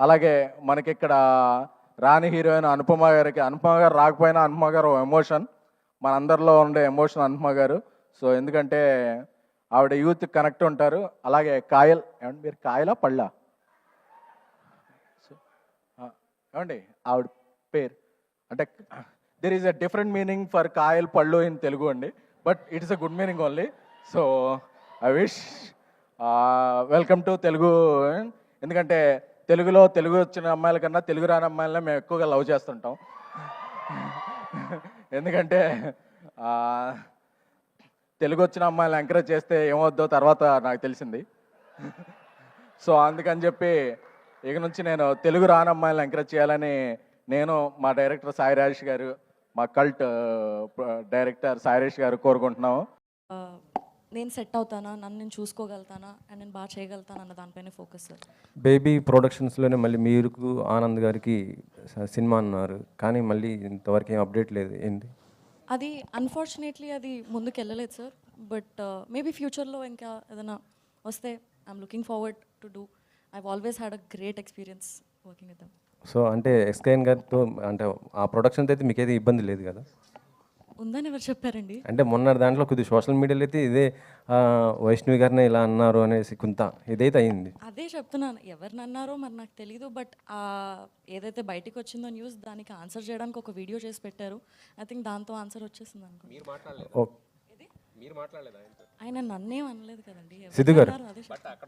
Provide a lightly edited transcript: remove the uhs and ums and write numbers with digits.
అలాగే మనకి ఇక్కడ రాణి హీరోయిన్ అనుపమ గారికి, అనుపమ గారు రాకపోయినా అనుపమ గారు ఎమోషన్, మనందరిలో ఉండే ఎమోషన్ అనుపమ గారు. సో ఎందుకంటే ఆవిడ యూత్ కనెక్ట్ ఉంటారు. అలాగే కాయల్, ఏమండి మీరు కాయలా పళ్ళా? ఏమండి ఆవిడ పేరు అంటే there is a different meaning for Kayal పళ్ళు ఇన్ తెలుగు అండి, but it is a good meaning only. So I wish welcome to Telugu. ఎందుకంటే తెలుగు వచ్చిన అమ్మాయిల కన్నా తెలుగు రాని అమ్మాయిలనే మేము ఎక్కువగా లవ్ చేస్తుంటాం. ఎందుకంటే తెలుగు వచ్చిన అమ్మాయిలు ఎంకరేజ్ చేస్తే ఏమవుద్దో తర్వాత నాకు తెలిసింది. సో అందుకని చెప్పి ఇక నుంచి నేను తెలుగు రాని అమ్మాయిలను ఎంకరేజ్ చేయాలని నేను, మా డైరెక్టర్ సాయి రాజేష్ గారు, మా కల్ట్ డైరెక్టర్ సాయి రాజేష్ గారు కోరుకుంటున్నాము. నేను సెట్ అవుతానా, నన్ను నేను చూసుకోగలుగుతానా అండ్ నేను బాగా చేయగలుగుతాను అన్న దానిపైన ఫోకస్ సార్. బేబీ ప్రొడక్షన్స్లోనే మళ్ళీ మీకు ఆనంద్ గారికి సినిమా అన్నారు, కానీ మళ్ళీ ఇంతవరకు ఏం అప్డేట్ లేదు, ఏంటి? అది అన్ఫార్చునేట్లీ అది ముందుకు వెళ్ళలేదు సార్. బట్ మేబీ ఫ్యూచర్లో ఇంకా ఏదైనా వస్తే I'm looking forward to do. I've always had a great experience working with them. So అంటే ఎస్కేఎన్ గారితో అంటే ఆ ప్రొడక్షన్తో అయితే మీకైతే ఇబ్బంది లేదు కదా? ఉందని ఎవరు చెప్పారండి? అంటే మొన్న దాంట్లో కొద్దిగా సోషల్ మీడియాలో అయితే ఇదే వైష్ణవి గారిని ఇలా అన్నారు అనేసి కొంత ఇదైతే అయింది. అదే చెప్తున్నాను, ఎవరిని అన్నారో మరి నాకు తెలీదు. బట్ ఏదైతే బయటికి వచ్చిందో న్యూస్, దానికి ఆన్సర్ చేయడానికి ఒక వీడియో చేసి పెట్టారు. ఐ థింక్ దాంతో ఆన్సర్ వచ్చేసింది అనుకో. ఆయన నన్నేం అనలేదు కదండి. సిద్ధు గారు. అదే